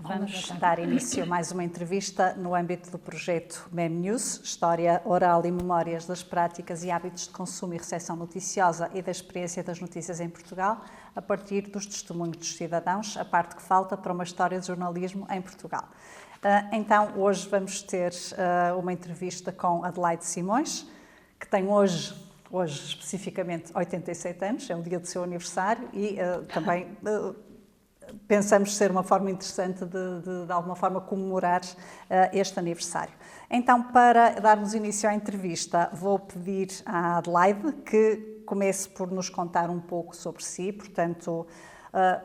Vamos dar início a mais uma entrevista no âmbito do projeto MEM News, História Oral e Memórias das Práticas e Hábitos de Consumo e Recepção Noticiosa e da Experiência das Notícias em Portugal, a partir dos testemunhos dos cidadãos, a parte que falta para uma história de jornalismo em Portugal. Então, hoje vamos ter uma entrevista com Adelaide Simões, que tem hoje especificamente 87 anos, é o dia do seu aniversário e também pensamos ser uma forma interessante de alguma forma comemorar este aniversário. Então, para darmos início à entrevista, vou pedir à Adelaide que comece por nos contar um pouco sobre si, portanto,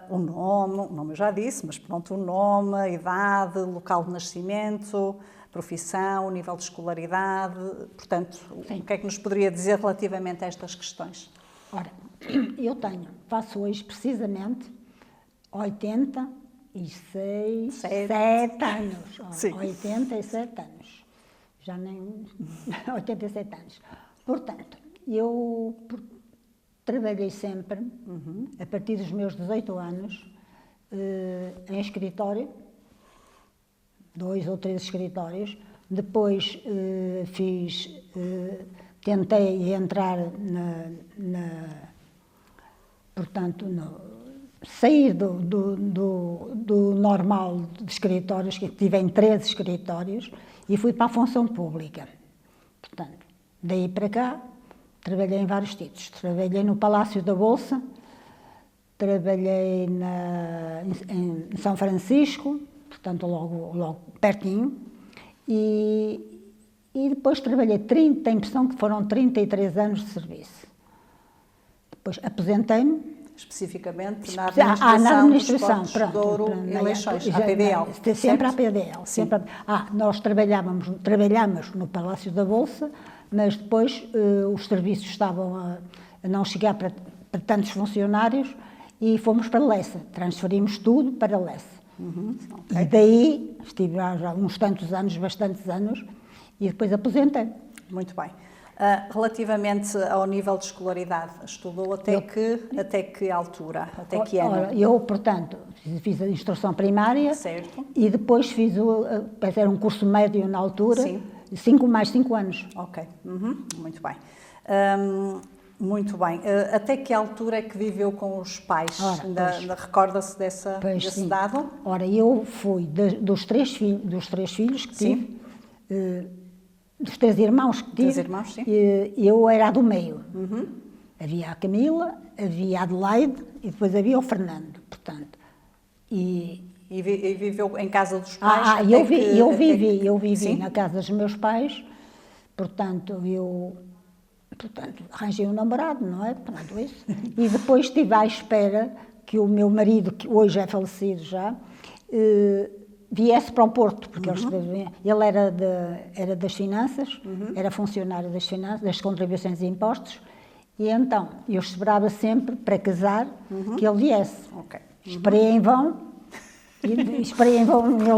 o nome eu já disse, mas pronto, o nome, a idade, local de nascimento, profissão, o nível de escolaridade, portanto, Sim. O que é que nos poderia dizer relativamente a estas questões? Ora, faço hoje precisamente 87 anos. Sim. 87 anos. Já nem 87 anos. Portanto, eu trabalhei sempre, a partir dos meus 18 anos, em escritório, 2 ou 3 escritórios. Depois tentei entrar sair do normal de escritórios, que tive em 13 escritórios, e fui para a função pública. Portanto, daí para cá, trabalhei em vários sítios. Trabalhei no Palácio da Bolsa, trabalhei em São Francisco, portanto, logo pertinho, e depois trabalhei tem impressão que foram 33 anos de serviço. Depois aposentei-me. Especificamente na administração dos Cortes de Douro e Eleições, a PDL. Sempre a PDL. Nós trabalhamos no Palácio da Bolsa, mas depois os serviços estavam a não chegar para tantos funcionários e fomos para Lessa. Transferimos tudo para Lessa. Okay. E daí estive já uns tantos anos, bastantes anos, e depois aposentei. Muito bem. Relativamente ao nível de escolaridade, estudou até que altura? Até que ano? Eu, portanto, fiz a instrução primária. Certo. E depois era um curso médio na altura. Sim. 5 anos. Ok, muito bem. Muito bem. Até que altura é que viveu com os pais? Recorda-se desse dado? Ora, eu fui dos três filhos que tive, dos 3 irmãos que tive, sim. Eu era a do meio. Havia a Camila, havia a Adelaide e depois havia o Fernando, portanto. E viveu em casa dos pais? Eu vivi Sim? na casa dos meus pais, portanto, arranjei um namorado, não é? Pronto, isso. E depois estive à espera que o meu marido, que hoje é falecido já, viesse para o Porto, porque ele era das finanças, era funcionário das finanças, das contribuições e impostos, e então eu esperava sempre para casar que ele viesse. Okay. Esperei em vão, ele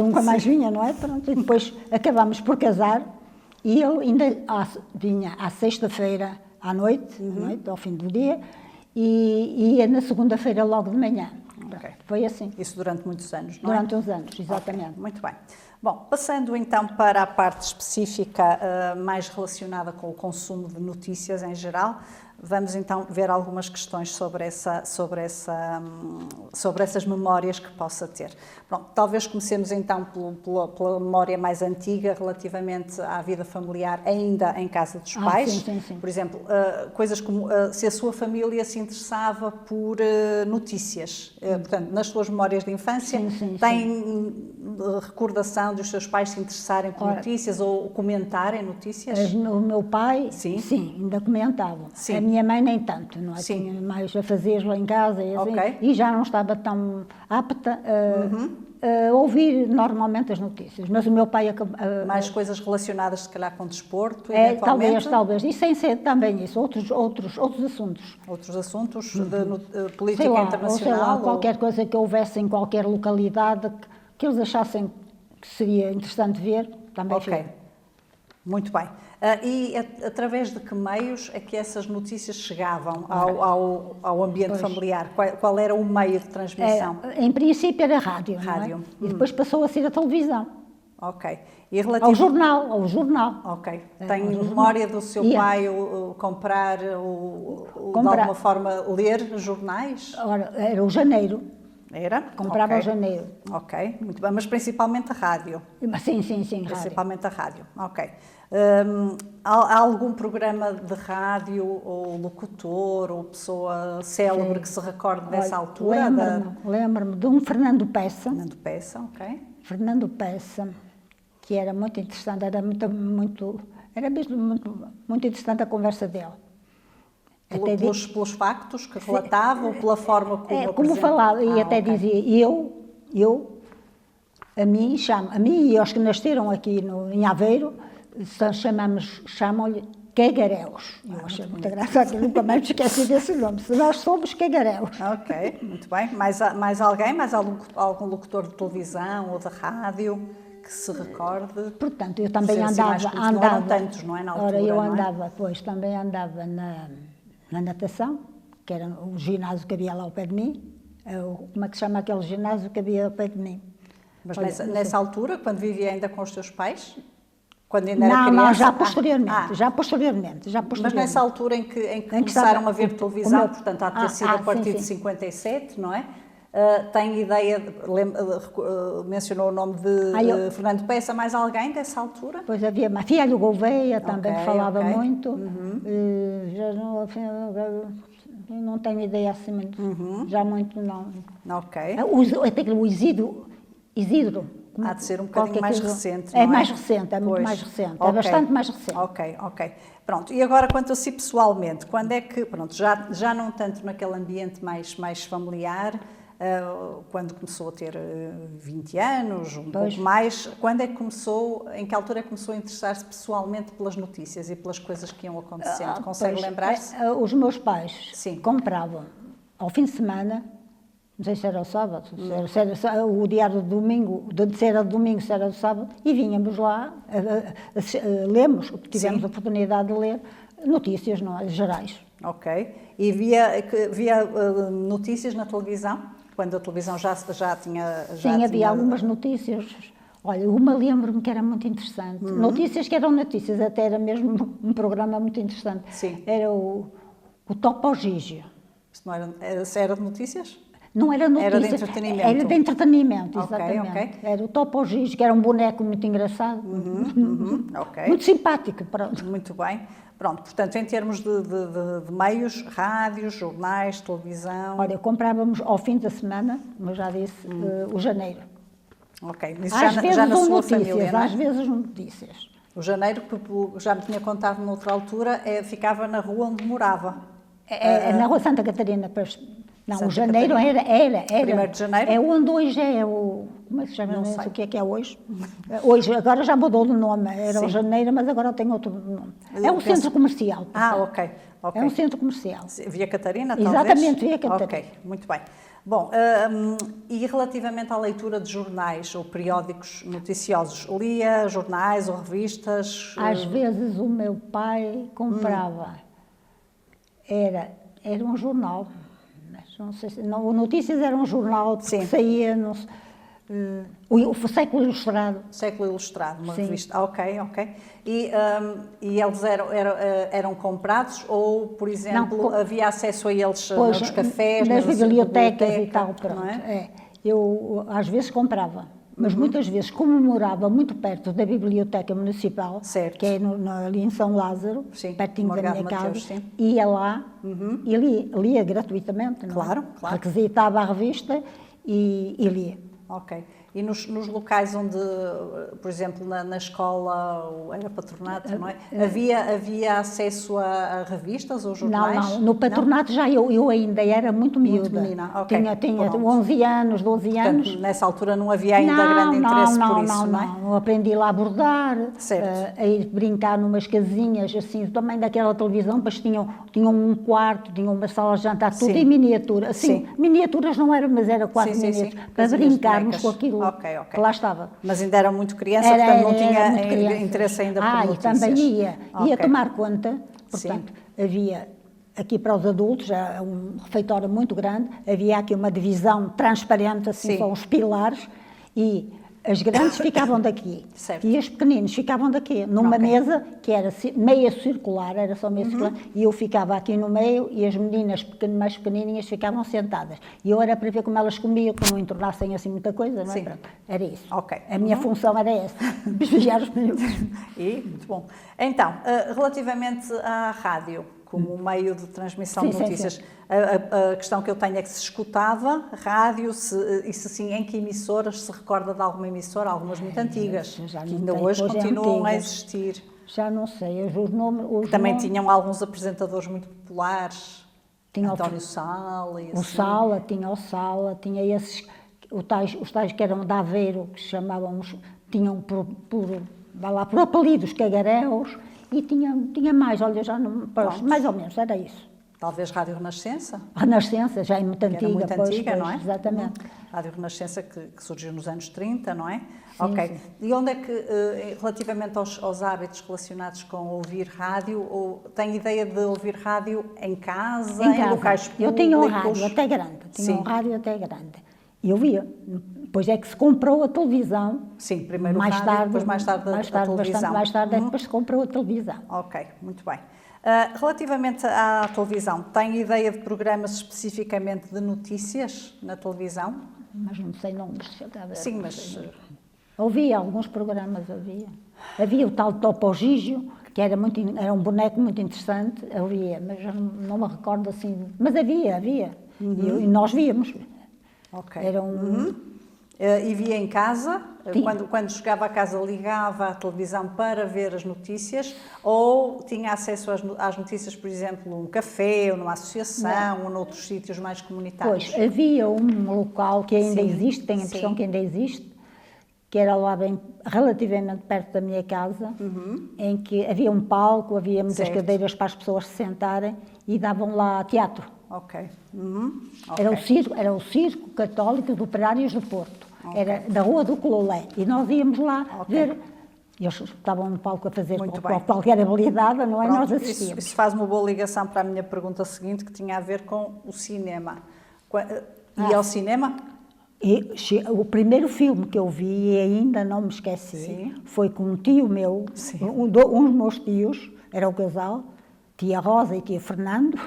nunca mais vinha, não é? Pronto, e depois acabámos por casar, e ele ainda vinha à sexta-feira à noite, ao fim do dia, e ia na segunda-feira logo de manhã. Okay. Foi assim. Isso durante muitos anos, não é? Durante uns anos, exatamente. Okay. Muito bem. Bom, passando então para a parte específica mais relacionada com o consumo de notícias em geral, vamos então ver algumas questões sobre essas memórias que possa ter. Pronto, talvez comecemos então pela memória mais antiga relativamente à vida familiar ainda em casa dos pais. Sim. Por exemplo, coisas como se a sua família se interessava por notícias. Portanto, nas suas memórias de infância, tem recordação dos seus pais se interessarem por notícias ou comentarem notícias? O meu pai, sim, ainda comentava. Sim. A minha mãe nem tanto, não é? Sim. Tinha mais a fazer lá em casa e já não estava tão apta a ouvir normalmente as notícias. Mas o meu pai... mais coisas relacionadas, se calhar, com desporto, eventualmente? Talvez. E sem ser também isso, outros assuntos. Outros assuntos de política internacional? Qualquer coisa que houvesse em qualquer localidade que eles achassem que seria interessante ver, também. Ok. Muito bem. E através de que meios é que essas notícias chegavam ao ambiente familiar? Qual era o meio de transmissão? Em princípio era rádio, Rádio. não é? E depois passou a ser a televisão. Ok. E Ao jornal. Ok. Tem memória do seu pai comprar, de alguma forma, ler jornais? Ora, era o Janeiro. Era? Comprava ao Janeiro. Ok, muito bem. Mas principalmente a rádio? Sim, rádio. Principalmente a rádio, ok. Há algum programa de rádio, ou locutor, ou pessoa célebre que se recorde dessa altura? Lembro-me de um Fernando Peça. Fernando Peça, ok. Fernando Peça, que era muito interessante, era mesmo muito interessante a conversa dele. Pelos factos que relatava ou pela forma como falava, e até okay. Dizia, a mim e aos que nasceram aqui em Aveiro, chamam-lhe cagarelos. Eu achei muita graça, que nunca mais me esqueci desse nome. Nós somos cagarelos. Ok, muito bem. Mais alguém? Mais algum locutor de televisão ou de rádio que se recorde? Portanto, eu também andava. Não eram tantos, não é? Na altura, eu andava, também andava na natação, que era o ginásio que havia lá ao pé de mim. Como é que se chama aquele ginásio que havia ao pé de mim? Mas nessa altura, quando vivia ainda com os teus pais? Quando ainda era criança? Não, já posteriormente. Mas nessa altura em que começaram a ver televisão, portanto, há de ter sido a partir de 57, não é? Tem ideia, mencionou o nome de Fernando Peça, mais alguém dessa altura? Pois havia Fialho Gouveia também, que falava muito. Já não tenho ideia assim muito, já muito não. Ok. Até o Isidro. Há de ser um bocadinho mais recente, não é? É mais recente, é muito mais recente, é bastante mais recente. Ok. Pronto, e agora quanto a si pessoalmente, quando é que, pronto, já não tanto naquele ambiente mais familiar, quando começou a ter 20 anos, pouco mais, em que altura é que começou a interessar-se pessoalmente pelas notícias e pelas coisas que iam acontecendo? Consegue lembrar-se? Os meus pais compravam ao fim de semana, não sei se era o sábado, se era o diário do domingo, se era do domingo, se era do sábado, e vínhamos lá, lemos, tivemos a oportunidade de ler, notícias gerais. Ok. E via notícias na televisão? Quando a televisão já tinha... Sim, havia algumas notícias. Olha, uma lembro-me que era muito interessante. Notícias que eram notícias, até era mesmo um programa muito interessante. Sim. Era o Topo Gigio. Era de notícias? Não era notícias. Era de entretenimento? Era de entretenimento, exatamente. Ok. Era o Topo Gigio, que era um boneco muito engraçado. Muito simpático, pronto. Muito bem. Pronto, portanto, em termos de meios, rádios, jornais, televisão... Olha, comprávamos ao fim da semana, como eu já disse, o Janeiro. Ok, isso já na sua família, não é? Às vezes notícias. O Janeiro, que já me tinha contado noutra altura, ficava na rua onde morava. Na rua Santa Catarina. Não, Santa o Janeiro Catarina. era. 1º de Janeiro? É onde hoje é o... Como é que se chama? Não sei o que é hoje. Hoje, agora já mudou de nome. Era o Janeiro, mas agora tem outro nome. É um centro comercial. Ok. É um centro comercial. Via Catarina, talvez? Exatamente, Via Catarina. Ok, muito bem. Bom, e relativamente à leitura de jornais ou periódicos noticiosos, lia jornais ou revistas? Às vezes o meu pai comprava. Era um jornal. Não sei se, o Notícias era um jornal que saía o Século Ilustrado. Século Ilustrado, uma revista. Ok. E eles eram comprados ou, por exemplo, havia acesso a eles nos cafés, nas bibliotecas e tal, pronto. Não é? Eu às vezes comprava, mas muitas vezes, como morava muito perto da Biblioteca Municipal, que é ali em São Lázaro, pertinho da minha casa, ia lá e lia gratuitamente. Claro. Requisitava a revista e lia. Ok. E nos locais onde, por exemplo, na escola, era patronato, não é? Havia acesso a revistas ou jornais? Não. No patronato já eu ainda era muito miúda. Muito menina, ok. Tinha 11 anos, 12 anos. Portanto, nessa altura não havia ainda grande interesse por isso, não é? Não. Aprendi lá a bordar, a ir brincar numas casinhas, assim, também daquela televisão, depois tinham um quarto, tinham uma sala de jantar, tudo em miniatura. Assim, miniaturas não eram, mas era quase miniaturas. Para brincarmos com aquilo aquilo, Ok. que lá estava. Mas ainda era muito criança, portanto não tinha muito criança. interesse ainda por E notícias. também ia Ok. tomar conta, portanto, havia aqui para os adultos, é um refeitório muito grande, havia aqui uma divisão transparente, assim, Sim. com os pilares, e as grandes ficavam daqui, Certo. e os pequeninos ficavam daqui, numa Ok. mesa que era meia circular, era só meia circular, e eu ficava aqui no meio, e as meninas mais pequenininhas ficavam sentadas. E eu era para ver como elas comiam, que não entornassem assim muita coisa, não é? Sim. Pronto, era isso. Ok. A minha função era essa, vigiar os meninos. E, muito bom. Então, relativamente à rádio, como meio de transmissão Sim, de sim, notícias, sim. a questão que eu tenho é que se escutava rádio, e se sim, em que emissoras, se recorda de alguma emissora, algumas muito antigas, já que não ainda tenho, hoje pois é, continuam a antigas. existir. Já não sei, os nomes... Também tinham alguns apresentadores muito populares, Tinha António Sala e assim. Tinha o Sala, tinha esses, os tais que eram de Aveiro, que se chamavam, tinham vá lá, por apelidos, cagaréus, e tinha mais, olha, já não, Pronto. mais ou menos, era isso. Talvez Rádio Renascença, A Renascença já é muito que era antiga, muito pois, antiga, pois, não é? exatamente. Rádio Renascença que surgiu nos anos 30, não é? Sim, Ok. sim. E onde é que, relativamente aos hábitos relacionados com ouvir rádio, tem ideia de ouvir rádio em casa, em casa. locais públicos? Eu tinha um rádio até grande, Sim. E eu via. Depois é que se comprou a televisão. Sim, primeiro o rádio, depois mais tarde a televisão. Bastante mais tarde é que depois se comprou a televisão. Ok, muito bem. Relativamente à televisão, tem ideia de programas especificamente de notícias na televisão? Mas não sei nomes. Sim, mas... Havia alguns programas, havia. Havia o tal Topo Gigio, que era um boneco muito interessante, havia, mas já não me recordo assim. Mas havia. E nós víamos. Ok. Era E via em casa? Sim. Quando chegava a casa ligava a televisão para ver as notícias ou tinha acesso às notícias, por exemplo, num café ou numa associação ou noutros sítios mais comunitários? Pois, havia um local que ainda Sim, existe, tenho a impressão sim. que ainda existe, que era lá bem, relativamente perto da minha casa, em que havia um palco, havia muitas Certo. cadeiras para as pessoas se sentarem e davam lá teatro. Ok. Era o Circo Católico de Operários do Porto. Era da Rua do Cololé. E nós íamos lá ver. Eles estavam no palco a fazer Muito bem. qualquer habilidade, não é? Pronto, Nós assistíamos. isso faz uma boa ligação para a minha pergunta seguinte, que tinha a ver com o cinema. E ao cinema? E o primeiro filme que eu vi, e ainda não me esqueci, Sim. foi com um tio meu, Sim. um dos meus tios, era o casal, tia Rosa e tia Fernando,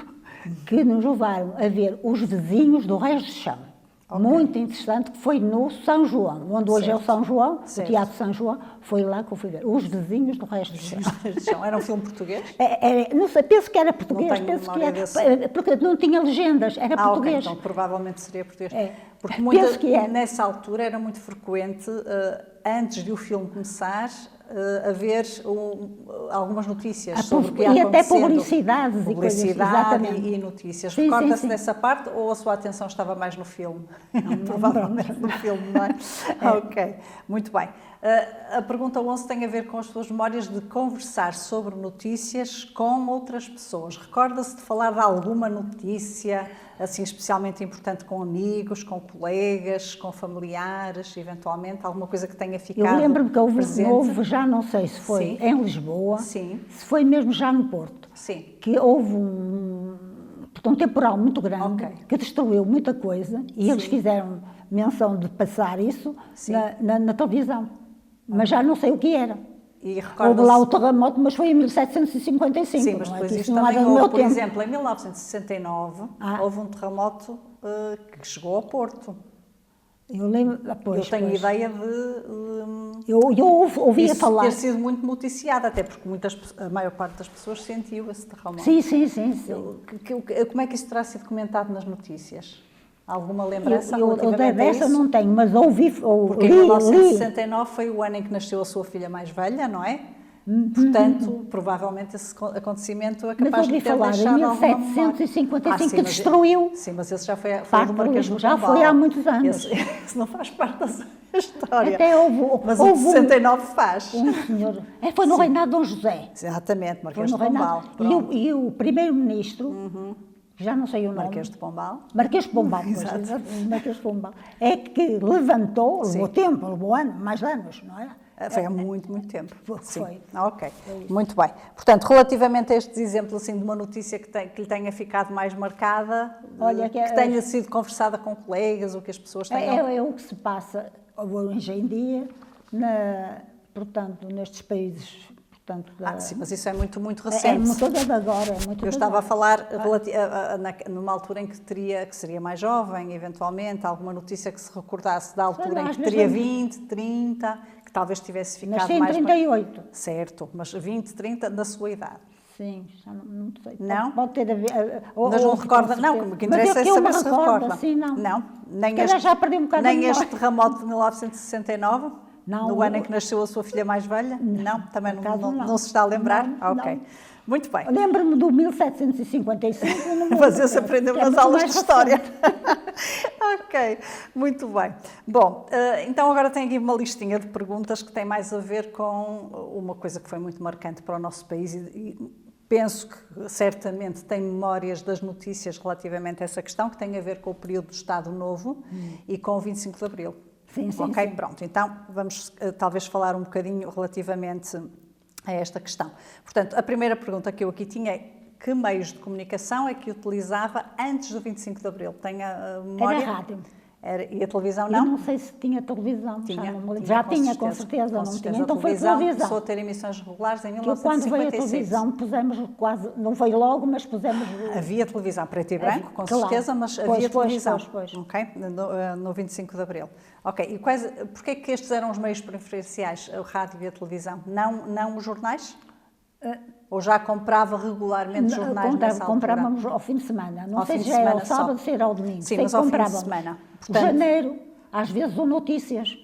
que nos levaram a ver Os Vizinhos do Reis do Chão. Ok. Muito interessante, que foi no São João, onde hoje é o Certo. São João, Certo. o Teatro São João, foi lá que eu fui ver Os Vizinhos do Reis do Chão. Era um filme português? Não sei, penso que era português, Não tenho penso que memória era, porque não tinha legendas, era Ok, português. então provavelmente seria português. É. Porque Penso que é. nessa altura era muito frequente, antes de o filme começar, haver algumas notícias sobre o que ia E até acontecendo. publicidades e coisas, exatamente. E notícias. Sim, Recorda-se sim, sim. dessa parte ou a sua atenção estava mais no filme? Não, Provavelmente no filme, não é? Ok, muito bem. A pergunta 11 tem a ver com as suas memórias de conversar sobre notícias com outras pessoas. Recorda-se de falar de alguma notícia, assim, especialmente importante com amigos, com colegas, com familiares, eventualmente? Alguma coisa que tenha ficado Eu lembro-me que presente? houve, já não sei se foi Sim. em Lisboa, Sim. se foi mesmo já no Porto, Sim. que houve um temporal muito grande, Ok. que destruiu muita coisa, e eles fizeram menção de passar isso Sim. na televisão. Mas já não sei o que era. E Houve recorda-se... lá o terremoto, mas foi em 1755. Sim, mas não é? depois Que isto não também era do houve, meu por tempo. exemplo, em 1969, houve um terremoto que chegou ao Porto. Eu lembro, Eu tenho ideia de Eu ouvia isso falar. ter sido muito noticiado, até porque a maior parte das pessoas sentiu esse terremoto. Sim. Como é que isso terá sido comentado nas notícias? Alguma lembrança Eu relativamente a dessa isso? não tenho, mas ouvi, Porque em li. 1969 foi o ano em que nasceu a sua filha mais velha, não é? Portanto, provavelmente esse acontecimento é Mas capaz ouvi de ter falar em deixado alguma memória. 1755 sim, que mas- destruiu. Sim, mas esse já foi Parte o Marquês do do já Pombal. foi há muitos anos. Esse não faz parte da sua história. Até houve Mas o de 69 faz. um senhor. Foi no reinado de Dom José. Exatamente, Foi Marquês no do Pombal. reinado. E o primeiro-ministro, já não sei o nome. Marquês de Pombal. Marquês de Pombal, pois, Exato. Marquês de Pombal. É que levantou, Sim. levou tempo, levou mais anos, não é? Foi há muito, muito tempo. Sim. Foi. Ok, muito bem. Portanto, relativamente a estes exemplos assim, de uma notícia que lhe tenha ficado mais marcada, Olha, que tenha sido conversada com colegas ou que as pessoas tenham... É o que se passa hoje em dia, portanto, nestes países. Portanto, sim, mas isso é muito, muito recente. É muito de agora. Eu estava a falar numa altura em que seria mais jovem, eventualmente, alguma notícia que se recordasse da altura em que teria 20, 30, que talvez tivesse ficado Nasci em mais... 38. Certo, mas 20, 30 da sua idade. Sim, já não sei. Não? Pode ter a ver. Mas não recorda, não, o que interessa é saber se recorda. Sim, não. Não, nem Já perdi um bocado nem a este memória. terremoto de 1969? Não. No ano em que nasceu a sua filha mais velha? Não, também acaso não se está a lembrar? Não, Ok. não. Muito bem. Lembro-me do 1755. Não me Mas lembro esse aprendeu é nas muito aulas mais de História. recente. Ok, muito bem. Bom, então agora tenho aqui uma listinha de perguntas que tem mais a ver com uma coisa que foi muito marcante para o nosso país e penso que certamente tem memórias das notícias relativamente a essa questão, que tem a ver com o período do Estado Novo e com o 25 de Abril. Sim, ok, sim. pronto. Então vamos talvez falar um bocadinho relativamente a esta questão. Portanto, a primeira pergunta que eu aqui tinha é: que meios de comunicação é que utilizava antes do 25 de Abril? Tem a memória? Era rádio. E a televisão Eu não? não sei se tinha televisão. Já com tinha, com certeza. Com Não certeza. tinha. Então A foi televisão televisão. começou a ter emissões regulares em Que quando veio a 1956. televisão, pusemos quase, não foi logo, mas pusemos... Havia televisão preto e branco, com claro. certeza, mas Pois, havia pois, televisão. pois. Ok? No 25 de Abril. Ok, e porquê é que estes eram os meios preferenciais, o rádio e a televisão? Não os jornais? Ou já comprava regularmente jornais nessa altura? Comprávamos ao fim de semana. Não Ao sei fim se de já era semana ao sábado, só. se era ao domingo. Sim, sei mas que ao fim de comprávamos. semana. Portanto, Janeiro, às vezes ou notícias.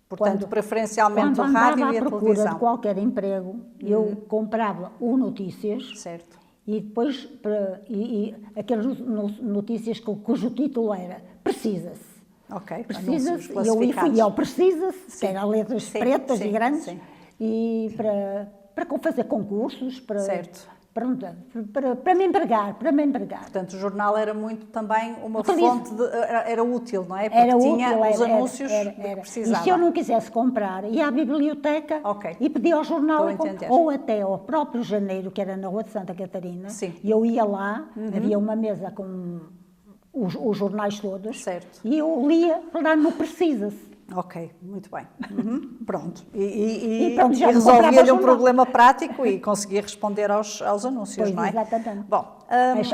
Portanto, preferencialmente o quando rádio andava e a à procura televisão. de qualquer emprego, eu comprava o Notícias. Certo. E depois, aquelas notícias cujo título era Precisa-se. Ok, Precisa-se, e eu fui ao Precisa-se, que era letras pretas e grandes, e para fazer concursos, Certo. para me empregar, Portanto, o jornal era muito também uma Utilizo. fonte de... Era útil, não é? Porque Era tinha útil, os anúncios que precisava. E se eu não quisesse comprar, ia à biblioteca Ok. e pedia ao jornal, Estou a entender. ou até ao próprio Janeiro, que era na Rua de Santa Catarina, Sim. e eu ia lá, havia uma mesa com os jornais todos, Certo. e eu lia lá no Precisa-se. Ok, muito bem. Pronto. E pronto, já não resolvia-lhe comprava um jornal. problema prático e conseguia responder aos anúncios, Pois, não é? exatamente. Bom,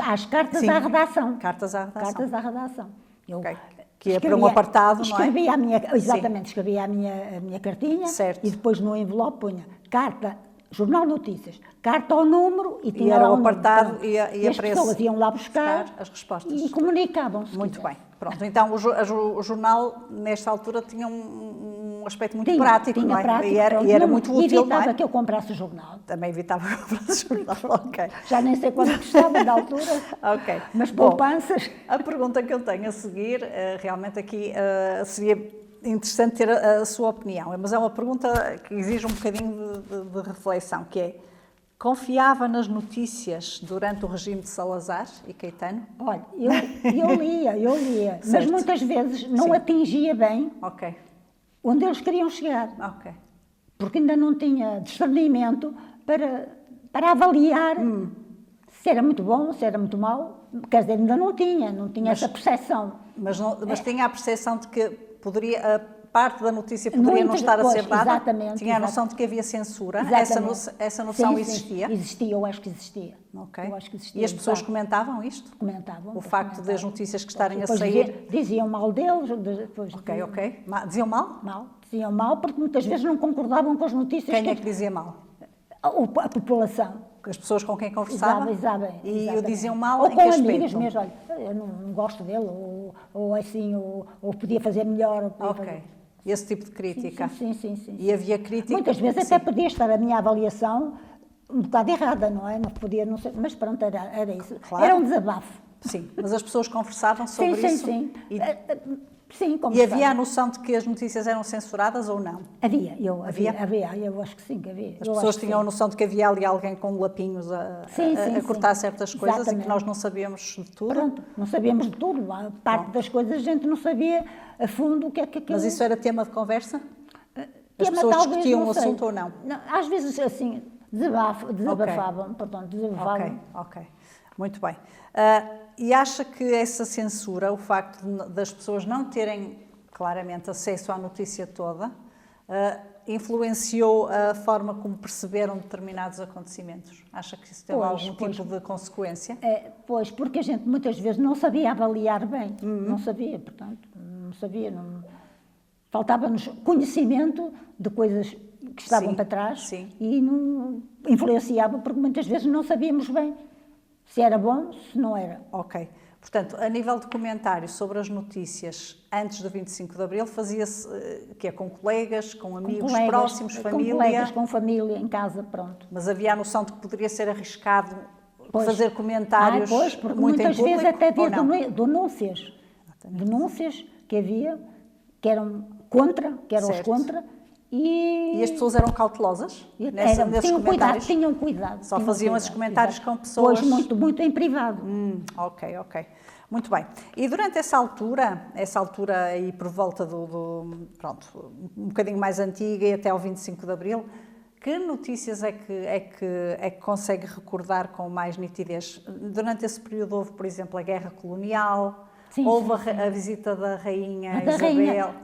Às cartas sim. à redação. Cartas à redação. Cartas à redação. Eu Ok. Que ia para um apartado, não é? escrevia escrevia a minha cartinha. Certo. E depois no envelope punha carta, Jornal Notícias, carta ao número e tinha era lá o um número. apartado, Pronto. ia E as para pessoas esse- iam lá buscar as respostas. e comunicavam-se. Muito bem. Pronto, então o jornal, nesta altura, tinha um aspecto muito Tinha, prático, tinha não é? prático, E era pronto. muito útil, não Evitava é? que eu comprasse o jornal. Também evitava comprar o jornal, ok. Já nem sei quanto custava da altura. Ok. Mas Bom, poupanças. a pergunta que eu tenho a seguir, realmente aqui seria interessante ter a sua opinião, mas é uma pergunta que exige um bocadinho de reflexão, que é: confiava nas notícias durante o regime de Salazar e Caetano? Olha, eu lia, mas Certo. muitas vezes não Sim. atingia bem Ok, onde eles queriam chegar. ok. Porque ainda não tinha discernimento para avaliar se era muito bom, se era muito mau. Quer dizer, ainda não tinha essa percepção. Mas tinha a percepção de que a parte da notícia poderia não Muitas- estar a ser pois, dada? exatamente, Tinha a noção exato. de que havia censura? Exatamente. Essa noção Sim, sim, existia? existia, eu acho que existia. Ok. Eu acho que existia, E as pessoas exato. comentavam isto? Comentavam. O facto comentavam. das notícias que estarem a Depois sair? diziam mal deles, depois Ok, ok. Diziam mal? diziam mal, porque muitas vezes não concordavam com as notícias. Quem é que dizia mal? A população. As pessoas com quem conversava? Exatamente. E o diziam mal ou em com que amigas aspecto? mesmo, olha, eu não gosto dele, ou assim, ou podia fazer melhor. Ou podia Ok. fazer... Esse tipo de crítica? Sim. E havia crítica? Muitas vezes até podia estar a minha avaliação um bocado errada, não é? Não podia, não sei, mas pronto, era isso. Claro. Era um desabafo. Sim, mas as pessoas conversavam sobre isso? Sim. E Sim, como E havia está. a noção de que as notícias eram censuradas ou não? Havia, Havia? eu acho que sim, que havia. As Eu pessoas acho que tinham a sim. noção de que havia ali alguém com lapinhos Sim, sim, a cortar sim. certas coisas e que Exatamente. nós não sabíamos de tudo? Pronto, não sabíamos de tudo. A parte das coisas a gente não sabia a fundo o que é que aquilo... Mas isso era tema de conversa? As Tema, pessoas talvez, discutiam não o sei. assunto ou não? Às vezes, assim, desabafavam, portanto, desabafavam. Ok. Muito bem. E acha que essa censura, o facto das pessoas não terem claramente acesso à notícia toda, influenciou a forma como perceberam determinados acontecimentos? Acha que isso teve algum tipo de consequência? Pois, porque a gente muitas vezes não sabia avaliar bem, não sabia, portanto, não sabia, faltava-nos conhecimento de coisas que estavam Sim, para trás sim. e não influenciava, porque muitas vezes não sabíamos bem se era bom, se não era. Ok. Portanto, a nível de comentários sobre as notícias antes do 25 de Abril, fazia-se que é com colegas, com amigos próximos, família? Com colegas, com família, em casa, pronto. Mas havia a noção de que poderia ser arriscado Pois. fazer comentários Pois, porque muito muitas em público, vezes até ou havia não? denúncias. Denúncias que havia, que eram contra, que eram os Certo. contra. E as pessoas eram cautelosas nesses tinham comentários? Tinham cuidado. Só tinham faziam cuidado, esses comentários exato. com pessoas... Pois, muito em privado. Ok. Muito bem. E durante essa altura aí por volta pronto, um bocadinho mais antiga e até ao 25 de Abril, que notícias é que consegue recordar com mais nitidez? Durante esse período houve, por exemplo, a Guerra Colonial, Sim, houve sim. a visita da Rainha Da Isabel. rainha,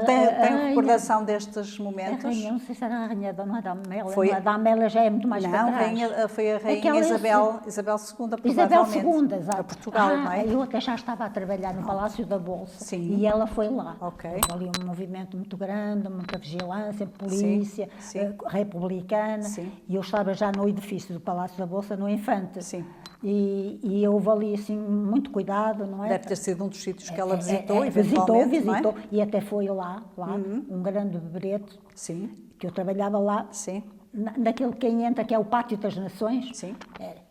Tem recordação destes A momentos? rainha, não sei se era a rainha, não é da Amélia, Foi- não é da Amélia, já é muito mais para Não, trás. foi a Rainha Aquela Isabel II, Isabel provavelmente. II, exato. A Portugal, não é? Eu até já estava a trabalhar no Palácio da Bolsa. Sim. E ela foi lá. Ok. Houve ali um movimento muito grande, muita vigilância, polícia, Sim. Republicana. Sim. E eu estava já no edifício do Palácio da Bolsa, no Infante. Sim. E houve ali, assim, muito cuidado, não é? Deve ter sido um dos sítios que ela visitou, eventualmente, visitou, não é? e até foi lá, um grande brete, Sim, que eu trabalhava lá, sim, naquele que entra, que é o Pátio das Nações. sim.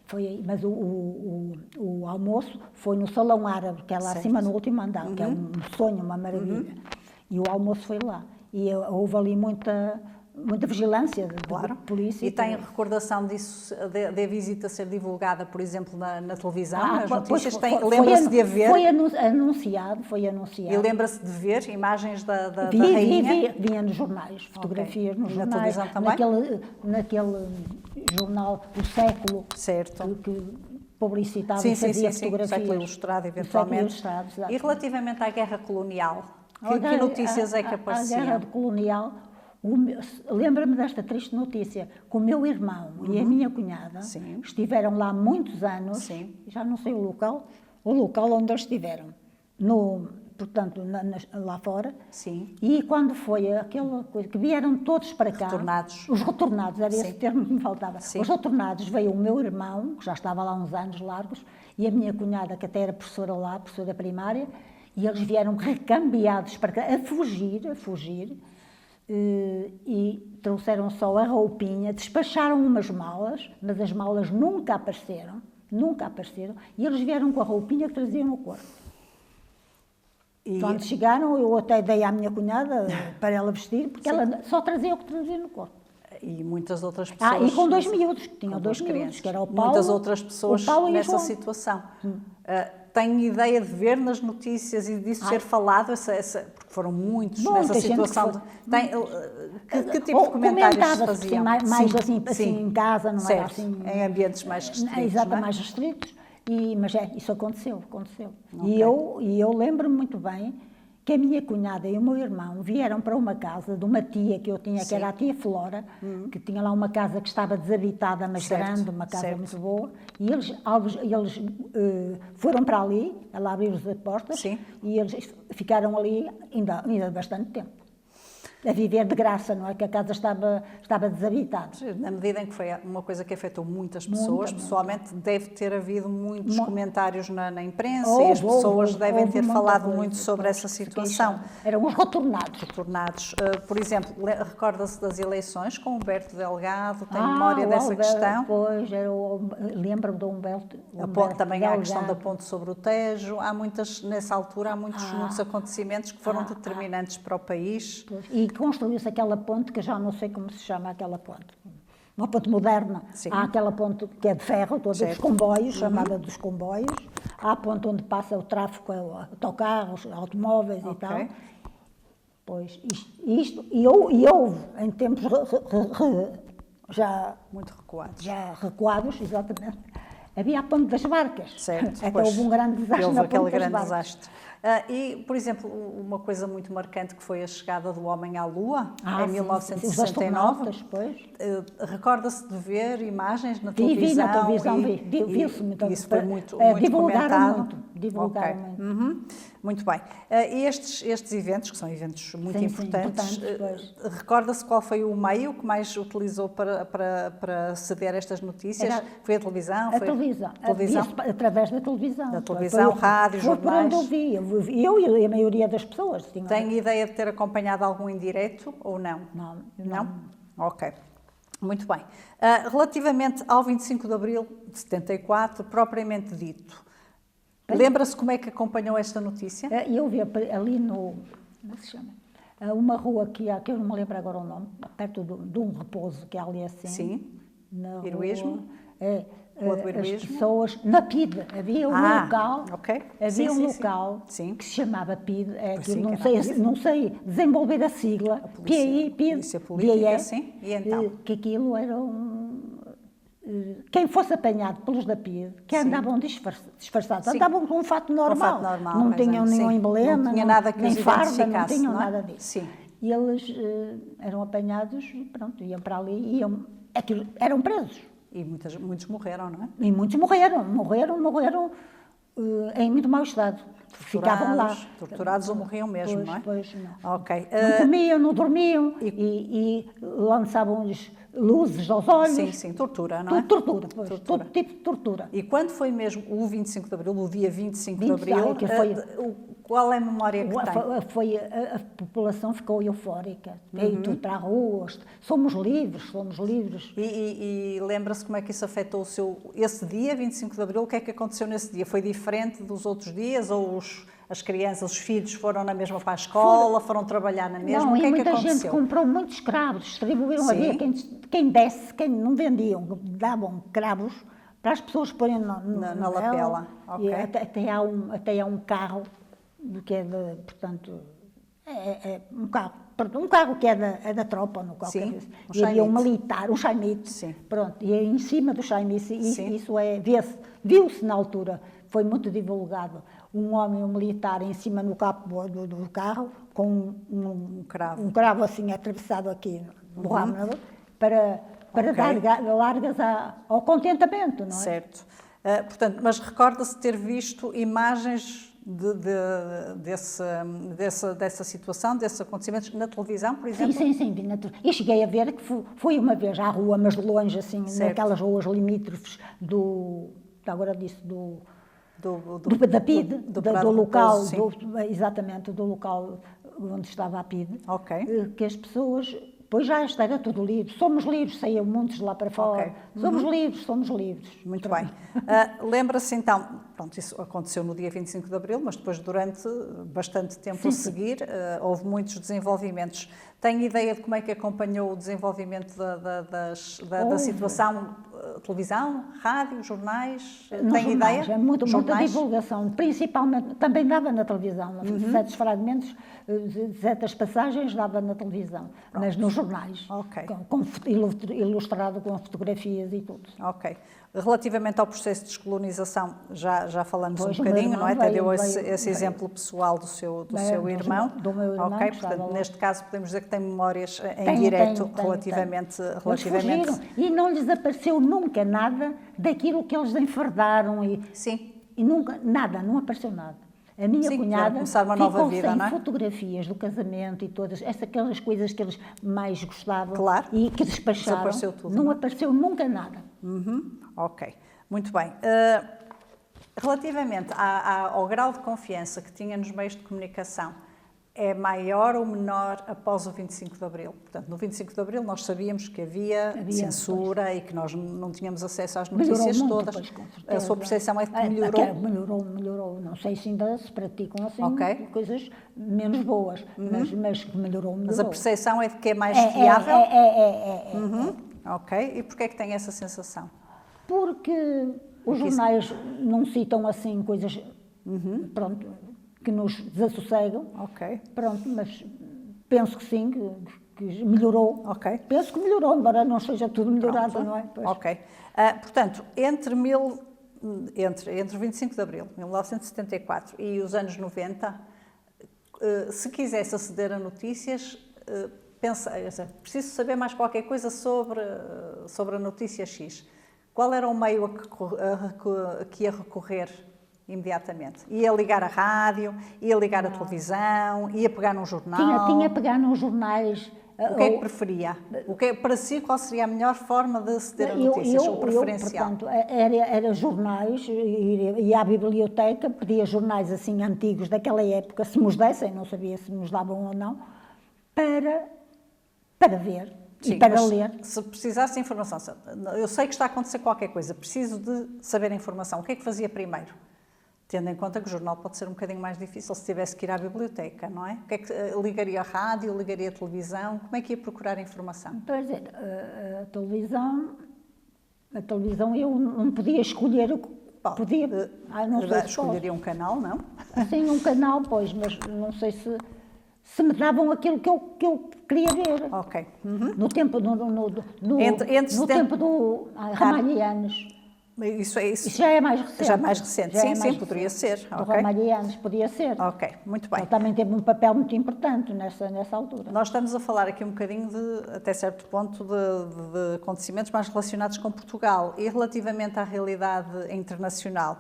Foi aí, mas o almoço foi no Salão Árabe, que é lá Certo. acima no último andar, que é um sonho, uma maravilha. E o almoço foi lá. E houve ali muita vigilância de Claro. polícia. E tem tudo. recordação disso, da visita ser divulgada, por exemplo, na televisão, nas Pois, notícias? foi- Lembra-se de haver? Foi anunciado. E lembra-se de ver imagens da Via, Rainha? nos jornais, fotografias nos Na jornais. televisão também? Naquele jornal, O Século, Certo. que publicitava Sim, e fazia sim. fotografias. Século Ilustrado, O Século eventualmente. Ilustrado, exato. E relativamente à Guerra Colonial, que notícias é que A apareciam? Guerra colonial, lembra-me desta triste notícia, que o meu irmão e a minha cunhada Sim. estiveram lá muitos anos, Sim. já não sei o local onde eles estiveram, portanto, lá fora. Sim. E quando foi aquela coisa, que vieram todos para cá. Retornados. Os retornados, era esse Sim. termo que me faltava. Sim. Os retornados, veio o meu irmão, que já estava lá uns anos largos, e a minha cunhada, que até era professora lá, professora primária, e eles vieram recambiados para cá, a fugir, e trouxeram só a roupinha, despacharam umas malas, mas as malas nunca apareceram, e eles vieram com a roupinha que traziam no corpo. E Quando chegaram, eu até dei à minha cunhada para ela vestir, porque ela só trazia o que trazia no corpo. muitas outras pessoas... E com dois miúdos, que tinham com dois duas miúdos, crianças. que era o Paulo. Muitas outras pessoas o Paulo e o nessa João. situação. Tenho ideia de ver nas notícias e disso ser falado, porque foram muitos Muita nessa gente situação. Que tipo Ou de comentários comentava-se, faziam? mais assim em casa, não era Certo, assim... em ambientes mais restritos, Exato, não é? mais restritos. Mas isso aconteceu. Ok. E eu lembro-me muito bem que a minha cunhada e o meu irmão vieram para uma casa de uma tia que eu tinha, que era a tia Flora, que tinha lá uma casa que estava desabitada, mas Certo, grande, uma casa certo. muito boa, e eles foram para ali, ela abriu as portas, Sim. e eles ficaram ali ainda bastante tempo. a viver de graça, não é? Que a casa estava desabitada. Na medida em que foi uma coisa que afetou muitas pessoas, pessoalmente deve ter havido muitos comentários na imprensa e as pessoas devem ter falado muito sobre essa situação. Eram os retornados. Por exemplo, recorda-se das eleições com Humberto Delgado, tem memória dessa questão? Pois, lembro-me do Humberto Também Delgado. há a questão da ponte sobre o Tejo, nessa altura há muitos acontecimentos que foram determinantes para o país. Pois, e construiu-se aquela ponte, que eu já não sei como se chama aquela ponte. Uma ponte moderna. Sim. Há aquela ponte que é de ferro, todos os comboios, chamada dos comboios. Há a ponte onde passa o tráfego, autocarros, automóveis e tal. Pois, e houve, em tempos já recuados, exatamente, havia a ponte das barcas. Certo. Até houve um grande desastre na ponte das barcas. Desastre. E, por exemplo, uma coisa muito marcante que foi a chegada do homem à Lua, em 1969. Recorda-se de ver imagens na televisão? Vi na televisão, viu-se muito. Isso foi muito divulgaram comentado. muito. Muito bem. E estes eventos, que são eventos muito importantes, recorda-se qual foi o meio que mais utilizou para ceder estas notícias? Foi a televisão? A televisão. Através da televisão. Da televisão, rádio, jornais. Foi por onde eu vi. Eu e a maioria das pessoas. Tem ideia de ter acompanhado algum em direto ou não? Não? Ok. Muito bem. Relativamente ao 25 de Abril de 74, propriamente dito, lembra-se como é que acompanhou esta notícia? Eu vi ali no... Como se chama? Uma rua que eu não me lembro agora o nome, perto de um repouso, que é ali assim. Sim. Heroísmo. As pessoas... Na PIDE. Havia um local... Havia um local sim. que se chamava PIDE. Não sei desenvolver a sigla. PI, PIDE. Polícia Política, sim. E então? Que aquilo era quem fosse apanhado pelos da PIDE, que andavam disfarçados, andavam com um fato normal, não tinham nenhum emblema, não tinha nada que nem os farda, não tinham não é? nada disso. Sim. E eles eram apanhados, pronto, iam para ali, eram presos. E muitos morreram, não é? E muitos morreram em muito mau estado. Ficavam lá. Torturados ou morriam mesmo, não é? Pois, não. Ok. Não comiam, não dormiam e lançavam-lhes luzes aos olhos. Sim, tortura, não é? Tortura. Todo tipo de tortura. E quando foi mesmo o 25 de Abril, o dia 25 de Abril, qual é a memória que tem? A população ficou eufórica. Veio tudo para a rua, somos livres. E lembra-se como é que isso afetou esse dia, 25 de Abril? O que é que aconteceu nesse dia? Foi diferente dos outros dias? Ou as crianças, os filhos foram na mesma para a escola, foram trabalhar na mesma? Não, o que é que aconteceu? Muita gente comprou muitos cravos, distribuíram, havia quem desse, quem não vendiam, davam cravos para as pessoas porem na lapela. Okay. E até há um carro, que é portanto, um carro que é da tropa, no qualquer vez. E havia um militar, um chaimite, pronto, e em cima do chaimite, isso viu-se na altura, foi muito divulgado, um homem, um militar, em cima no capô do carro, com um cravo assim atravessado aqui no ramo, para dar largas ao contentamento, não é? Certo. Portanto, mas recorda-se ter visto imagens dessa situação, desses acontecimentos na televisão, por exemplo? Sim, vi na televisão. E cheguei a ver que fui uma vez à rua, mas de longe, assim, naquelas ruas limítrofes da PIDE, do local, exatamente, do local onde estava a PIDE, que as pessoas, pois já era tudo livre, somos livres, saíam muitos lá para fora, somos livres. Muito bem. Lembra-se então, pronto, isso aconteceu no dia 25 de Abril, mas depois durante bastante tempo a seguir houve muitos desenvolvimentos. Tem ideia de como é que acompanhou o desenvolvimento da situação? Televisão, rádio, jornais? Tem ideia? Muita divulgação, principalmente, também dava na televisão, certos fragmentos, certas passagens dava na televisão, mas nos jornais, ilustrado com fotografias e tudo. Ok. Relativamente ao processo de descolonização, já falamos um bocadinho, não é? Até deu esse exemplo pessoal do seu irmão. Do meu irmão. Portanto, neste caso podemos dizer que tem memórias em direto relativamente. E não lhes apareceu nunca nada daquilo que eles enfardaram. Sim. E nunca, não apareceu nada. A minha Sim, cunhada começar uma nova ficou vida, sem não é? fotografias do casamento e todas aquelas coisas que eles mais gostavam Claro. e que despacharam. Desapareceu tudo, Não não é? apareceu nunca nada. Ok, muito bem. Relativamente ao grau de confiança que tinha nos meios de comunicação, é maior ou menor após o 25 de Abril? Portanto, no 25 de Abril nós sabíamos que havia censura e que nós não tínhamos acesso às notícias Melhorou muito, todas. pois, com certeza. A sua percepção é de que melhorou? Melhorou. Não sei se ainda se praticam assim Ok. coisas menos boas, mas que melhorou. Mas a percepção é de que é mais É, fiável? é. Ok, e porquê é que tem essa sensação? Porque os jornais não citam assim coisas, pronto, que nos desassossegam. Ok. Pronto, mas penso que sim, que melhorou. Ok. Penso que melhorou, embora não seja tudo melhorado, Pronto. não é? Pois. Ok. Portanto, entre o 25 de Abril, 1974, e os anos 90, se quisesse aceder a notícias, preciso saber mais qualquer coisa sobre a notícia X. Qual era o meio a que ia recorrer imediatamente? Ia ligar a rádio, ia ligar a televisão, ia pegar num jornal? Tinha a pegar nos jornais. O que é que preferia? Para si, qual seria a melhor forma de aceder a notícias? O preferencial? Portanto, era jornais, ia à biblioteca, pedia jornais assim antigos daquela época, se nos dessem, não sabia se nos davam ou não, para ver. Sim, e para mas ler. Se precisasse de informação, eu sei que está a acontecer qualquer coisa, preciso de saber a informação, o que é que fazia primeiro? Tendo em conta que o jornal pode ser um bocadinho mais difícil se tivesse que ir à biblioteca, não é? O que é que ligaria a rádio, ligaria a televisão? Como é que ia procurar a informação? Quer dizer, a televisão eu não podia escolher o que podia. Não sei se escolheria um canal, não? Sim, um canal, pois, mas não sei se me davam aquilo que eu queria ver. Ok. No tempo do Ramalhianos. Isso já é mais recente. Já é mais recente, sim, poderia ser. Do Ramalhianos, podia ser. Ok, muito bem. Ele também teve um papel muito importante nessa altura. Nós estamos a falar aqui um bocadinho, até certo ponto, de acontecimentos mais relacionados com Portugal. E relativamente à realidade internacional,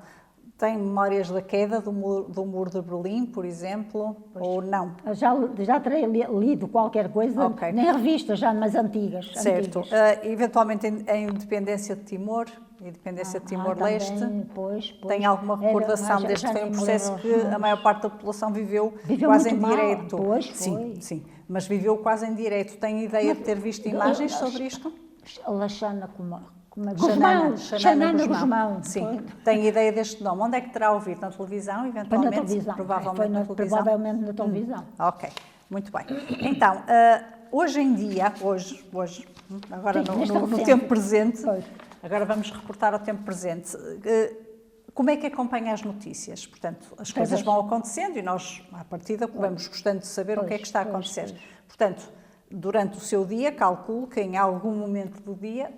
tem memórias da queda do muro de Berlim, por exemplo, ou não? Já terei lido qualquer coisa, nem revistas, já mais antigas. Certo. Eventualmente a independência de Timor, a independência de Timor-Leste. Pois. Tem alguma recordação deste? Foi um processo que a maior parte da população viveu quase em direto. Pois, sim, mas viveu quase em direto. Tem ideia de ter visto imagens sobre isto? Laxana Xanana Guzmão. Sim. Tem ideia deste nome? Onde é que terá ouvido? Na televisão, eventualmente? Na televisão. Provavelmente na televisão. Provavelmente na televisão. Ok, muito bem. Então, hoje em dia, agora no tempo presente, agora vamos reportar ao tempo presente. Como é que acompanha as notícias? Portanto, as coisas vão acontecendo e nós, à partida, vamos gostando de saber o que é que está a acontecer. Portanto, durante o seu dia, calculo que em algum momento do dia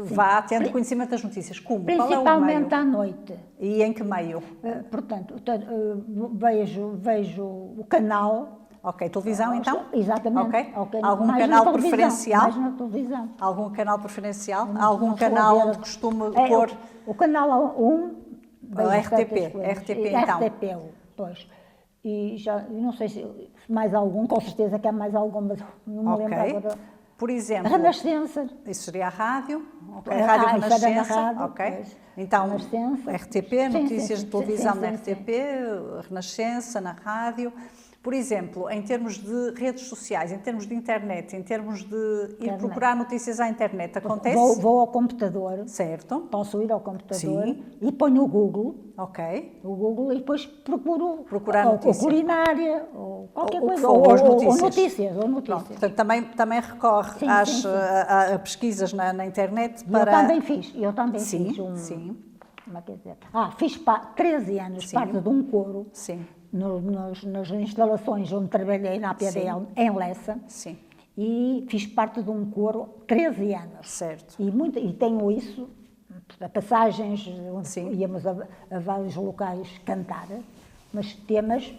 vá tendo conhecimento das notícias. Como? Principalmente à noite. E em que meio? Portanto, vejo o canal. Ok, televisão então? Exatamente. Okay. Algum canal preferencial? Mais na televisão. Algum canal preferencial? Algum canal onde costuma pôr? O canal 1. O RTP então? RTP, pois. E já, não sei se mais algum, com certeza que há mais algum, mas não me lembro agora. Por exemplo, Renascença. Isso seria a rádio, Rádio Renascença, Então, RTP, notícias de televisão na RTP, Renascença, na rádio. Por exemplo, em termos de redes sociais, em termos de internet, em termos de ir procurar notícias à internet, acontece? Vou ao computador. Certo. Posso ir ao computador e ponho o Google. Ok. O Google e depois procurar notícias. Ou culinária, ou qualquer coisa. Ou notícias. Pronto, portanto, também recorre a pesquisas na internet para... Eu também fiz. Sim. Como é que é dizer? Fiz 13 anos parte de um coro. Sim. Nas instalações onde trabalhei na APDL, em Lessa. Sim. E fiz parte de um coro 13 anos. Certo. E tenho isso, passagens, íamos a vários locais cantar, mas temas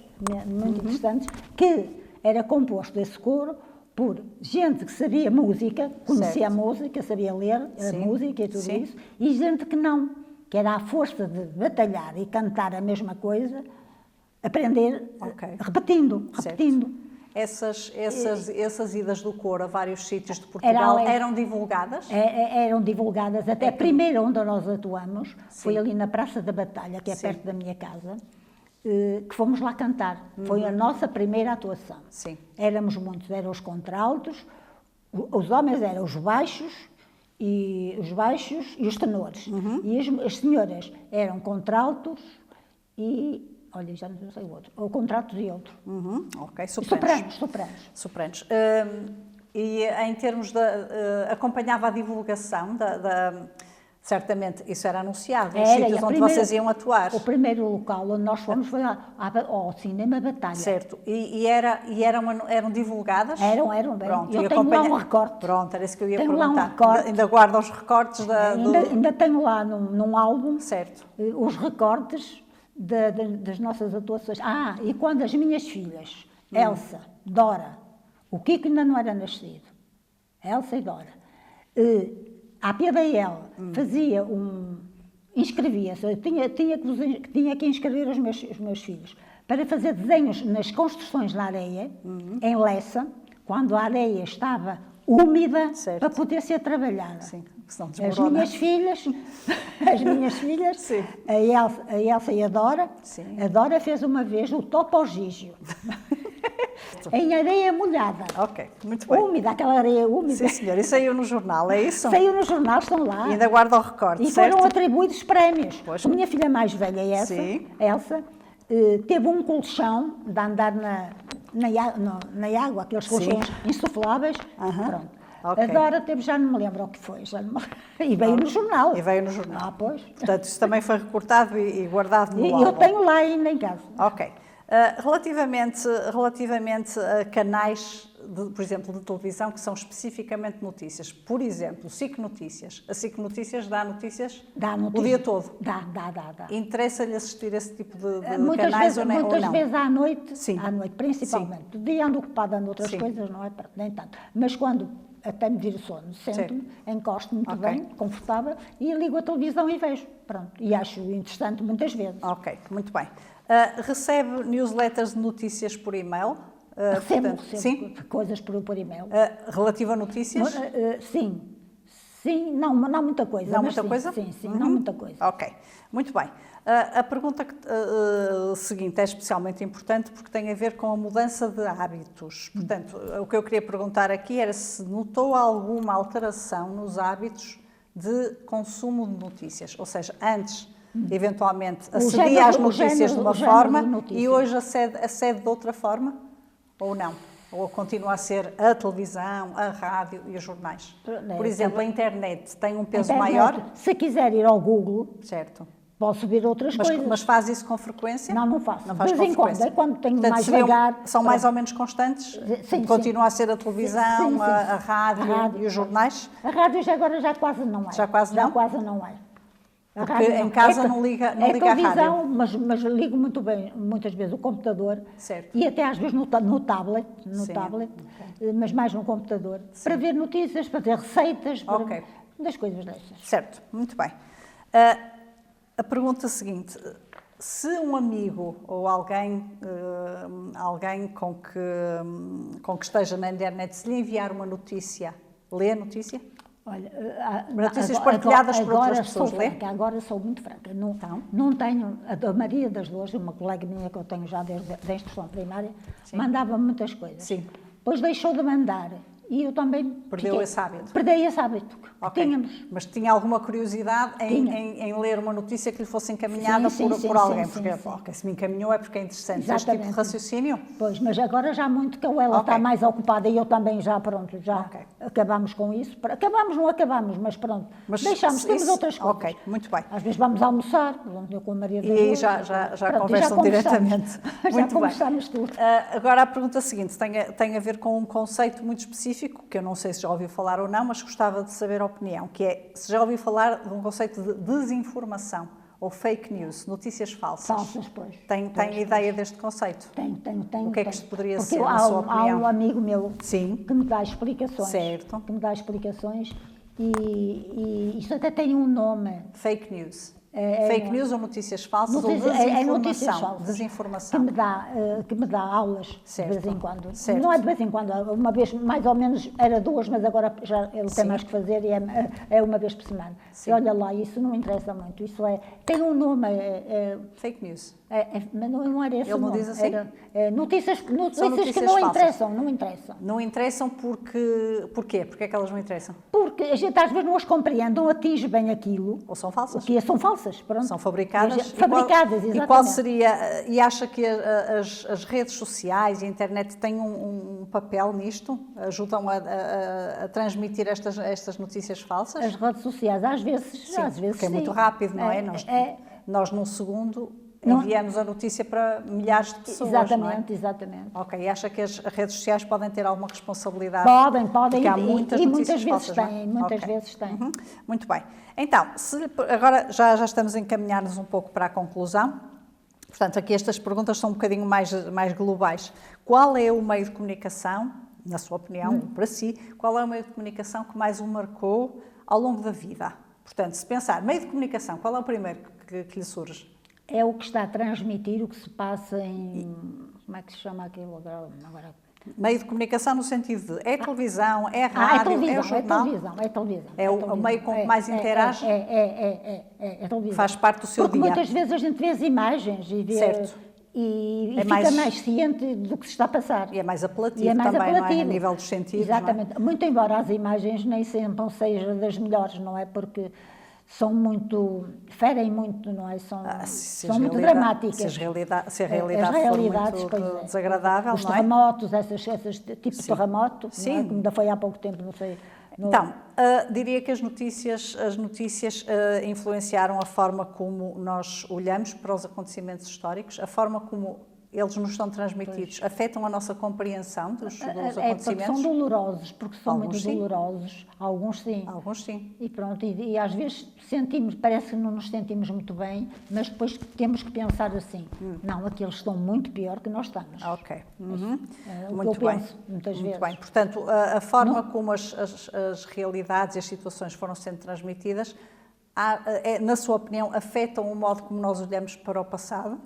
muito interessantes, que era composto esse coro por gente que sabia música, conhecia a música, sabia ler a música e tudo isso, e gente que não, que era à força de batalhar e cantar a mesma coisa, aprender Ok. repetindo. Essas idas do coro a vários sítios de Portugal eram divulgadas? Eram divulgadas. Até a primeira onde nós atuamos foi ali na Praça da Batalha, que é Sim. perto da minha casa, que fomos lá cantar. Foi a nossa primeira atuação. Sim. Éramos muitos, eram os contraltos, os homens eram os baixos e os tenores. E as senhoras eram contraltos e, olha, já não sei o outro, ou contraltos e outro. Ok, sopranos. Sopranos. E em termos de... acompanhava a divulgação certamente isso era anunciado, nos sítios onde vocês iam atuar. O primeiro local onde nós fomos foi ao Cinema Batalha. Certo. Eram divulgadas? Eram. Pronto, eu tenho lá um recorte. Pronto, era isso que eu ia tenho perguntar. Lá um recorte. Ainda guarda os recortes Ainda tenho lá num álbum certo. Os recortes das nossas atuações. E quando as minhas filhas, Elsa, Dora, o Kiko ainda não era nascido, Elsa e Dora, a PDL fazia inscrevia-se, eu tinha que inscrever os meus filhos para fazer desenhos nas construções na areia, em Lessa, quando a areia estava úmida, certo. Para poder ser trabalhada. Sim, as minhas filhas, Sim. a Elsa e a Dora, Sim. A Dora fez uma vez o topogígio. Em areia molhada. Ok, muito bem. Úmida, aquela areia úmida. Sim, senhor. E saiu no jornal, é isso? Saiu no jornal, estão lá. E ainda guarda o recorte, e certo? Foram atribuídos prémios. Pois. A minha filha mais velha, Elsa, teve um colchão de andar na água, aqueles colchões insufláveis. Pronto. Okay. A Dora teve, já não me lembro o que foi. E veio no jornal. Pois. Portanto, isso também foi recortado e guardado no álbum. E eu tenho lá ainda em casa. Ok. Relativamente a canais, por exemplo, de televisão, que são especificamente notícias, por exemplo, SIC Notícias. A SIC Notícias dá notícias o dia todo? Dá. Interessa-lhe assistir a esse tipo de canais ou não? Muitas vezes à noite, Sim. Principalmente. De dia ando ocupada em outras coisas, não é? Nem tanto. Mas quando até me vir o sono, sento-me, encosto muito bem, confortável, e ligo a televisão e vejo. Pronto. E acho interessante muitas vezes. Ok, muito bem. Recebe newsletters de notícias por e-mail? Recebo sim? Coisas por e-mail. Relativa a notícias? Sim, não muita coisa. Não muita coisa? Sim, não muita coisa. Ok, muito bem. A pergunta seguinte é especialmente importante porque tem a ver com a mudança de hábitos. Portanto, o que eu queria perguntar aqui era se notou alguma alteração nos hábitos de consumo de notícias, ou seja, antes eventualmente acedia às notícias de uma forma e hoje acede de outra forma? Ou não? Ou continua a ser a televisão, a rádio e os jornais? Por exemplo, a internet tem um peso maior? Se quiser ir ao Google, certo. Posso ver outras coisas. Mas faz isso com frequência? Não faço. Não faz de vez em quando, quando tenho mais vagar. São mais ou menos constantes? Sim. Continua a ser a televisão, a rádio e os jornais? A rádio agora já quase não é. Já quase não? Já quase não é. Porque em casa não liga a rádio? Televisão, mas ligo muito bem, muitas vezes, o computador. Certo. E até às vezes no tablet, mas mais no computador, para ver notícias, para ver receitas, das coisas dessas. Certo, muito bem. A pergunta seguinte, se um amigo ou alguém com que esteja na internet, se lhe enviar uma notícia, lê a notícia? Olha, notícias partilhadas por outras pessoas, lê? Agora sou muito franca. Não tenho, a Maria das Dores, uma colega minha que eu tenho já desde a instrução primária, mandava muitas coisas. Sim. Depois deixou de mandar. E eu também... Perdeu esse hábito? Perdei esse hábito que tínhamos. Mas tinha alguma curiosidade em ler uma notícia que lhe fosse encaminhada por alguém? Porque se me encaminhou é porque é interessante. Exatamente. Este tipo de raciocínio? Pois, mas agora já muito que ela está mais ocupada e eu também já acabamos com isso. Acabamos, não acabamos, mas pronto. Deixamos, temos outras coisas. Ok, muito bem. Às vezes vamos almoçar, eu com a Maria das Dores. E já conversam diretamente. Já conversamos tudo. Agora a pergunta seguinte tem a ver com um conceito muito específico, que eu não sei se já ouviu falar ou não, mas gostava de saber a opinião, que é se já ouviu falar de um conceito de desinformação ou fake news, notícias falsas. Falsas, pois. Tem ideia deste conceito? Tenho. O que é que isto poderia Porque ser, na sua opinião? Há um amigo meu que me dá explicações. Certo. Que me dá explicações e isto até tem um nome. Fake news. Fake news ou notícias falsas ou notícias desinformação? falsas, Desinformação. que me dá aulas Certo, de vez em quando. certo. Não é de vez em quando, uma vez, mais ou menos, era 2, mas agora já ele Sim. tem mais que fazer e é uma vez por semana. Sim. E olha lá, isso não interessa muito, isso tem um nome, Fake news. mas não era esse Ele não nome, diz assim? notícias que notícias não falsas. interessam, não interessam. Não interessam porque... Porquê? Porquê é que elas não interessam? Porque a gente às vezes não as compreende, não atinge bem aquilo. Ou são falsas? O que são falsas, pronto. São fabricadas. Fabricadas, exatamente. E qual seria... E acha que as redes sociais e a internet têm um papel nisto? Ajudam a transmitir estas notícias falsas? As redes sociais, às vezes Porque é muito rápido, não é? Nós num segundo, enviamos a notícia para milhares de pessoas, exatamente, não é? exatamente. Ok, e acha que as redes sociais podem ter alguma responsabilidade? Podem, Porque há muitas e notícias muitas vezes falsas, têm, não é? muitas Ok. vezes têm. Uhum. Muito bem. Então, agora já estamos a encaminhar-nos um pouco para a conclusão. Portanto, aqui estas perguntas são um bocadinho mais globais. Qual é o meio de comunicação, na sua opinião, para si, qual é o meio de comunicação que mais o marcou ao longo da vida? Portanto, se pensar, meio de comunicação, qual é o primeiro que lhe surge? É o que está a transmitir o que se passa em... Como é que se chama aquilo agora? Meio de comunicação no sentido de televisão, é rádio, é o jornal? É televisão. É o meio com que mais interage? É televisão. Faz parte do seu Porque dia? muitas vezes a gente vê as imagens e vê... Certo. E É fica mais ciente do que se está a passar. E é mais apelativo também, não é? A nível dos sentidos, exatamente. não é? Muito embora as imagens nem sempre sejam das melhores, não é? Porque são muito... ferem muito, não é? São muito dramáticas. Se a realidade for muito desagradável, os não é? terremotos, esses tipos de terremoto, Sim. não é? Como ainda foi há pouco tempo, não sei... Então, diria que as notícias influenciaram a forma como nós olhamos para os acontecimentos históricos, a forma como eles nos são transmitidos, afetam a nossa compreensão dos acontecimentos? Porque são dolorosos, porque são Alguns muito sim. dolorosos, alguns sim. Alguns sim. E pronto, e às vezes parece que não nos sentimos muito bem, mas depois temos que pensar assim, não, aqueles estão muito pior que nós estamos. Ok. É o Muito que eu bem. penso, muitas Muito vezes. bem. Portanto, a forma como as realidades e as situações foram sendo transmitidas, na sua opinião, afetam o modo como nós olhamos para o passado?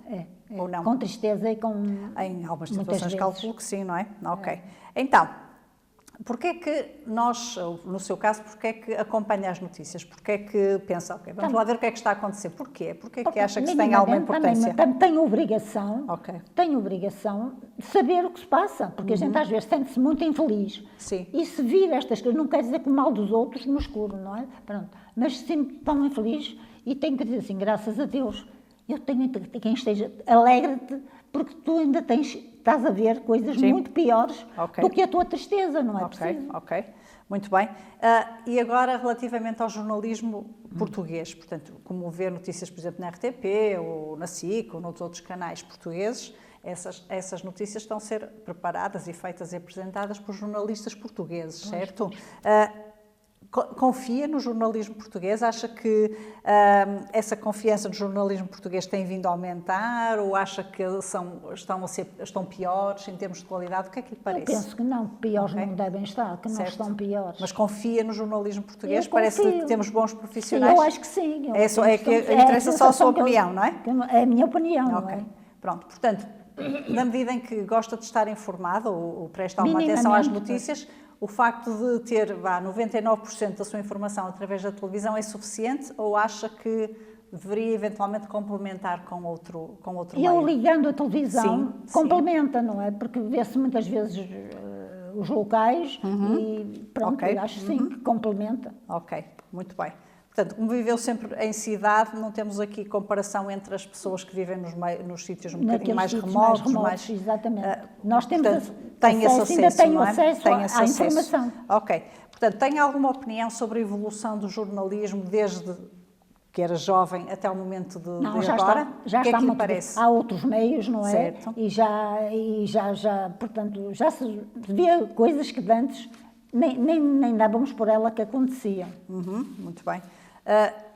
Ou não? Com tristeza e com... Em algumas muitas situações vezes. calculo que sim, não é? Ok. Então, porquê é que nós, no seu caso, porquê é que acompanha as notícias? Porquê é que pensa, ok, vamos lá ver o que é que está a acontecer? Porquê? Porquê é que acha que isso tem alguma importância? Tenho obrigação, Ok. tenho obrigação de saber o que se passa, porque a gente às vezes sente-se muito infeliz. Sim. E se vir estas coisas, não quer dizer que o mal dos outros no escuro, não é? Pronto. Mas sinto-me tão infeliz e tenho que dizer assim, graças a Deus, eu tenho quem esteja, alegra-te, porque tu ainda estás a ver coisas Sim. muito piores do que a tua tristeza, não é preciso? Ok, muito bem. E agora, relativamente ao jornalismo português, portanto, como ver notícias, por exemplo, na RTP, ou na SIC, ou noutros outros canais portugueses, essas notícias estão a ser preparadas e feitas e apresentadas por jornalistas portugueses, certo? Confia no jornalismo português? Acha que essa confiança no jornalismo português tem vindo a aumentar ou acha que estão piores em termos de qualidade? O que é que lhe parece? Eu penso que não, piores não devem estar, que não estão piores. Mas confia no jornalismo português? Eu Parece confio. que temos bons profissionais? Sim, eu acho que sim. Interessa só a sua opinião, não é? É a minha opinião, não Ok. é? Pronto, portanto, na medida em que gosta de estar informado ou presta alguma atenção às notícias, o facto de ter 99% da sua informação através da televisão é suficiente ou acha que deveria eventualmente complementar com outro meio? Eu ligando a televisão Sim, complementa, não é? Porque vê-se muitas vezes os locais e pronto, Ok. eu acho sim que complementa. Ok, muito bem. Portanto, como viveu sempre em cidade, não temos aqui comparação entre as pessoas que vivem nos sítios um bocadinho Naqueles mais sítios remotos. exatamente. Nós temos Portanto, tem esse acesso, ainda tenho não é? acesso Tem à esse acesso. informação. Ok. Portanto, tem alguma opinião sobre a evolução do jornalismo desde que era jovem até o momento de agora? Já o que é está que lhe muito. parece? Há outros meios, não é? Certo. Portanto, já se via coisas que antes nem dávamos por ela que aconteciam. Muito bem.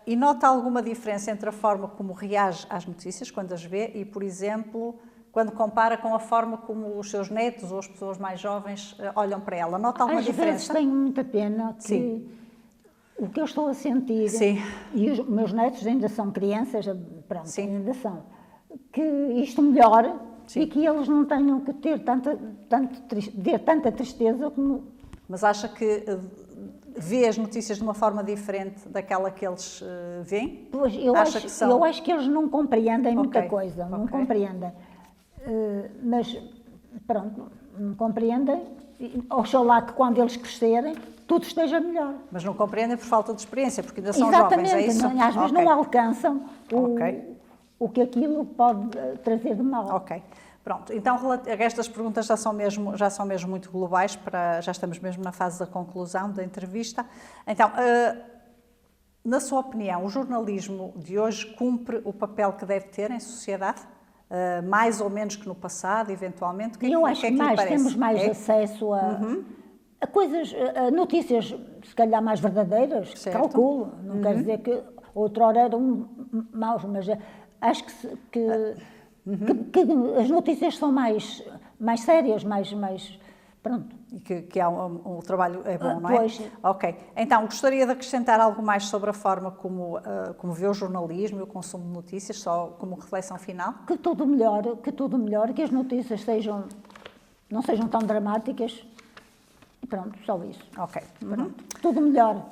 E nota alguma diferença entre a forma como reage às notícias, quando as vê, e, por exemplo, quando compara com a forma como os seus netos ou as pessoas mais jovens olham para ela? Nota alguma Às diferença? vezes tenho muita pena Sim. o que eu estou a sentir, Sim. e os meus netos ainda são crianças, pronto, Sim. ainda são, que isto melhore Sim. e que eles não tenham que ter ver tanta tristeza como... Mas acha que vê as notícias de uma forma diferente daquela que eles veem? Pois, eu acho que eles não compreendem muita coisa, não compreendem. Mas, pronto, não compreendem. Oxalá que quando eles crescerem, tudo esteja melhor. Mas não compreendem por falta de experiência, porque ainda são jovens, é isso? Exatamente, às vezes não alcançam o que aquilo pode trazer de mal. Ok. Pronto, então estas perguntas já são mesmo muito globais, já estamos mesmo na fase da conclusão da entrevista. Então, na sua opinião, o jornalismo de hoje cumpre o papel que deve ter em sociedade? Mais ou menos que no passado, eventualmente? Eu acho que temos mais acesso a coisas, a notícias se calhar mais verdadeiras, certo. Calculo, não quer dizer que outrora eram maus, mas acho que as notícias são mais sérias, mais pronto. E que há o trabalho é bom, não é? Pois. Ok. Então, gostaria de acrescentar algo mais sobre a forma como vê o jornalismo e o consumo de notícias, só como reflexão final? Que tudo melhore, que as notícias não sejam tão dramáticas. E pronto, só isso. Ok. Pronto, tudo melhor.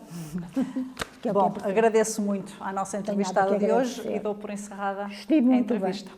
Bom, agradeço muito à nossa entrevistada de hoje e dou por encerrada a entrevista.